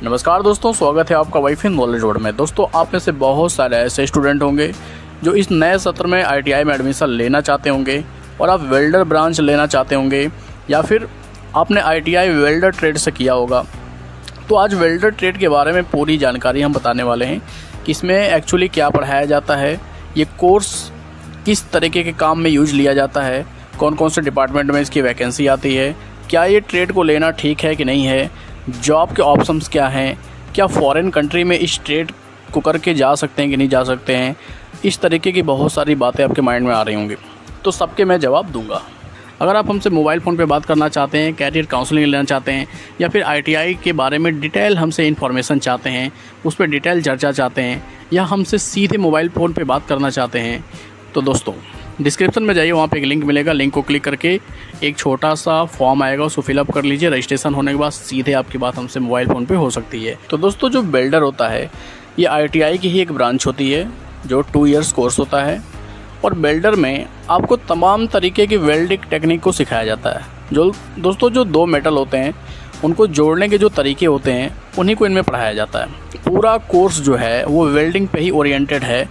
नमस्कार दोस्तों, स्वागत है आपका वाईफाई नॉलेज वर्ल्ड में। दोस्तों, आप में से बहुत सारे ऐसे स्टूडेंट होंगे जो इस नए सत्र में आईटीआई में एडमिशन लेना चाहते होंगे और आप वेल्डर ब्रांच लेना चाहते होंगे या फिर आपने आईटीआई वेल्डर ट्रेड से किया होगा। तो आज वेल्डर ट्रेड के बारे में पूरी जानकारी हम बताने वाले हैं कि इसमें एक्चुअली क्या पढ़ाया जाता है, ये कोर्स किस तरीके के काम में यूज लिया जाता है, कौन कौन से डिपार्टमेंट में इसकी वैकेंसी आती है, क्या ये ट्रेड को लेना ठीक है कि नहीं है, जॉब के ऑप्शंस क्या हैं, क्या फॉरेन कंट्री में इस ट्रेड को करके जा सकते हैं कि नहीं जा सकते हैं। इस तरीके की बहुत सारी बातें आपके माइंड में आ रही होंगी, तो सबके मैं जवाब दूंगा। अगर आप हमसे मोबाइल फ़ोन पे बात करना चाहते हैं, कैरियर काउंसलिंग लेना चाहते हैं या फिर आईटीआई के बारे में डिटेल हमसे इन्फॉर्मेशन चाहते हैं, उस पर डिटेल चर्चा चाहते हैं या हमसे सीधे मोबाइल फ़ोन पे बात करना चाहते हैं, तो दोस्तों डिस्क्रिप्शन में जाइए, वहाँ पे एक लिंक मिलेगा। लिंक को क्लिक करके एक छोटा सा फॉर्म आएगा, उसको फिलअप कर लीजिए। रजिस्ट्रेशन होने के बाद सीधे आपकी बात हमसे मोबाइल फ़ोन पे हो सकती है। तो दोस्तों, जो वेल्डर होता है ये आईटीआई की ही एक ब्रांच होती है जो 2 इयर्स कोर्स होता है और वेल्डर में आपको तमाम तरीके की वेल्डिंग टेक्निक को सिखाया जाता है। जो दोस्तों जो 2 मेटल होते हैं उनको जोड़ने के जो तरीके होते हैं उन्हीं को इनमें पढ़ाया जाता है। पूरा कोर्स जो है वो वेल्डिंग पे ही ओरिएंटेड है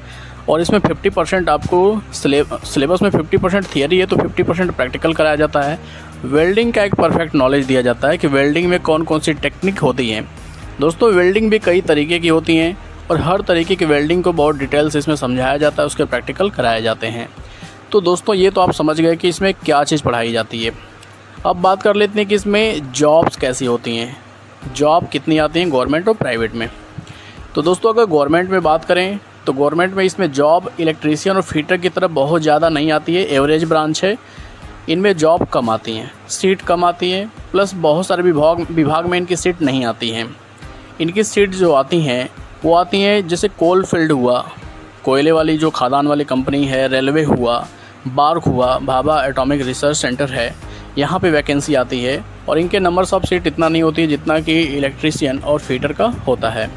और इसमें 50% आपको सिलेबस में 50% थियरी है तो 50% प्रैक्टिकल कराया जाता है। वेल्डिंग का एक परफेक्ट नॉलेज दिया जाता है कि वेल्डिंग में कौन कौन सी टेक्निक होती हैं। दोस्तों, वेल्डिंग भी कई तरीके की होती हैं और हर तरीके की वेल्डिंग को बहुत डिटेल से इसमें समझाया जाता है, उसके प्रैक्टिकल कराए जाते हैं। तो दोस्तों, ये तो आप समझ गए कि इसमें क्या चीज़ पढ़ाई जाती है। अब बात कर लेते हैं कि इसमें जॉब्स कैसी होती हैं, जॉब कितनी आती हैं गवर्नमेंट और प्राइवेट में। तो दोस्तों, अगर गवर्नमेंट में बात करें तो गवर्नमेंट में इसमें जॉब इलेक्ट्रीशियन और फिटर की तरफ बहुत ज़्यादा नहीं आती है, एवरेज ब्रांच है। इनमें जॉब कम आती हैं, सीट कम आती हैं, प्लस बहुत सारे विभाग में इनकी सीट नहीं आती हैं। इनकी सीट जो आती हैं वो आती हैं जैसे कोल फील्ड हुआ, कोयले वाली जो खादान वाली कंपनी है, रेलवे हुआ, बार्क हुआ, भाभा एटॉमिक रिसर्च सेंटर है, यहाँ पे वैकेंसी आती है और इनके नंबर्स ऑफ सीट इतना नहीं होती है जितना कि इलेक्ट्रीशियन और फिटर का होता है।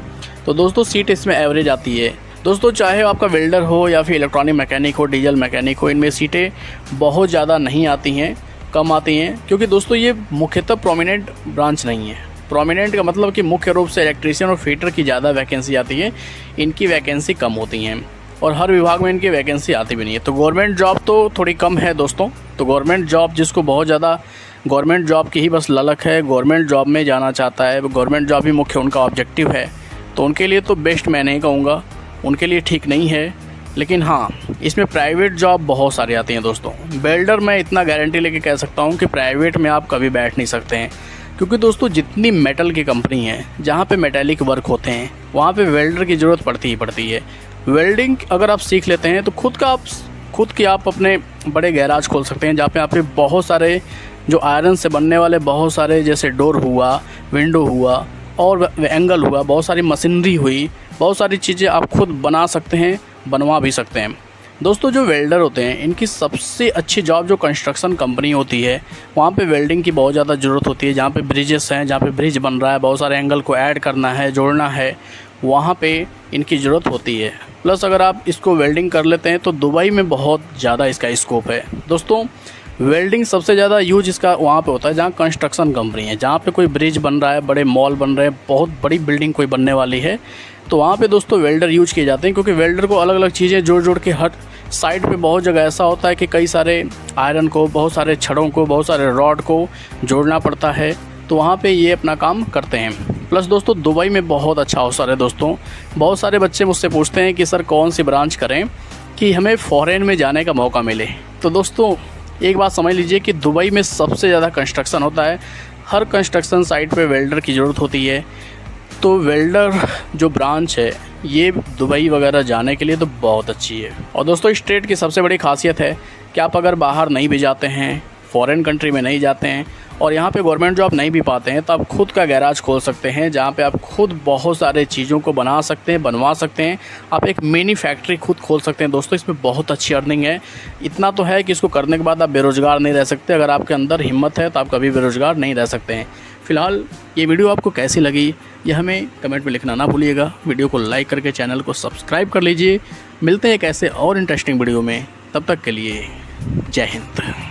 तो दोस्तों, सीट इसमें एवरेज आती है। दोस्तों, चाहे आपका वेल्डर हो या फिर इलेक्ट्रॉनिक मैकेनिक हो, डीजल मैकेनिक हो, इनमें सीटें बहुत ज़्यादा नहीं आती हैं, कम आती हैं, क्योंकि दोस्तों ये मुख्यतः प्रोमिनेंट ब्रांच नहीं है। प्रोमिनेंट का मतलब कि मुख्य रूप से इलेक्ट्रीशियन और फिटर की ज़्यादा वैकेंसी आती है, इनकी वैकेंसी कम होती हैं और हर विभाग में इनकी वैकेंसी आती भी नहीं है। तो गवर्नमेंट जॉब तो थोड़ी कम है दोस्तों। तो गवर्नमेंट जॉब जिसको बहुत ज़्यादा गवर्नमेंट जॉब की ही बस ललक है, गवर्नमेंट जॉब में जाना चाहता है, गवर्नमेंट जॉब ही मुख्य उनका ऑब्जेक्टिव है, तो उनके लिए तो बेस्ट मैं नहीं कहूँगा, उनके लिए ठीक नहीं है। लेकिन हाँ, इसमें प्राइवेट जॉब बहुत सारी आती हैं दोस्तों। वेल्डर मैं इतना गारंटी लेके कह सकता हूँ कि प्राइवेट में आप कभी बैठ नहीं सकते हैं, क्योंकि दोस्तों जितनी मेटल की कंपनी है जहाँ पे मेटेलिक वर्क होते हैं वहाँ पे वेल्डर की ज़रूरत पड़ती ही पड़ती है। वेल्डिंग अगर आप सीख लेते हैं तो खुद की आप अपने बड़े गैराज खोल सकते हैं, जहाँ पे आप बहुत सारे जो आयरन से बनने वाले बहुत सारे जैसे डोर हुआ, विंडो हुआ और एंगल हुआ, बहुत सारी मशीनरी हुई, बहुत सारी चीज़ें आप खुद बना सकते हैं, बनवा भी सकते हैं। दोस्तों, जो वेल्डर होते हैं इनकी सबसे अच्छी जॉब जो कंस्ट्रक्शन कंपनी होती है वहाँ पे वेल्डिंग की बहुत ज़्यादा ज़रूरत होती है। जहाँ पे ब्रिजेस हैं, जहाँ पे ब्रिज बन रहा है, बहुत सारे एंगल को ऐड करना है, जोड़ना है, वहाँ पे इनकी ज़रूरत होती है। प्लस अगर आप इसको वेल्डिंग कर लेते हैं तो दुबई में बहुत ज़्यादा इसका स्कोप है। दोस्तों, वेल्डिंग सबसे ज़्यादा यूज इसका वहाँ पे होता है जहाँ कंस्ट्रक्शन कंपनी है, जहाँ पे कोई ब्रिज बन रहा है, बड़े मॉल बन रहे हैं, बहुत बड़ी बिल्डिंग कोई बनने वाली है, तो वहाँ पे दोस्तों वेल्डर यूज किए जाते हैं। क्योंकि वेल्डर को अलग अलग चीज़ें जोड़ के हर साइड पे बहुत जगह ऐसा होता है कि कई सारे आयरन को, बहुत सारे छड़ों को, बहुत सारे रॉड को जोड़ना पड़ता है, तो वहाँ पे ये अपना काम करते हैं। प्लस दोस्तों, दुबई में बहुत अच्छा अवसर है दोस्तों। बहुत सारे बच्चे मुझसे पूछते हैं कि सर कौन सी ब्रांच करें कि हमें फ़ॉरेन में जाने का मौका मिले। तो दोस्तों, एक बात समझ लीजिए कि दुबई में सबसे ज़्यादा कंस्ट्रक्शन होता है, हर कंस्ट्रक्शन साइट पे वेल्डर की ज़रूरत होती है। तो वेल्डर जो ब्रांच है ये दुबई वगैरह जाने के लिए तो बहुत अच्छी है। और दोस्तों, इस ट्रेड की सबसे बड़ी खासियत है कि आप अगर बाहर नहीं भी जाते हैं, फॉरेन कंट्री में नहीं जाते हैं और यहाँ पे गवर्नमेंट जॉब नहीं भी पाते हैं, तो आप खुद का गैराज खोल सकते हैं जहाँ पे आप खुद बहुत सारे चीज़ों को बना सकते हैं, बनवा सकते हैं। आप एक मिनी फैक्ट्री खुद खोल सकते हैं। दोस्तों, इसमें बहुत अच्छी अर्निंग है। इतना तो है कि इसको करने के बाद आप बेरोज़गार नहीं रह सकते। अगर आपके अंदर हिम्मत है तो आप कभी बेरोज़गार नहीं रह सकते हैं। फिलहाल ये वीडियो आपको कैसी लगी यह हमें कमेंट में लिखना ना भूलिएगा। वीडियो को लाइक करके चैनल को सब्सक्राइब कर लीजिए। मिलते हैं एक ऐसे और इंटरेस्टिंग वीडियो में, तब तक के लिए जय हिंद।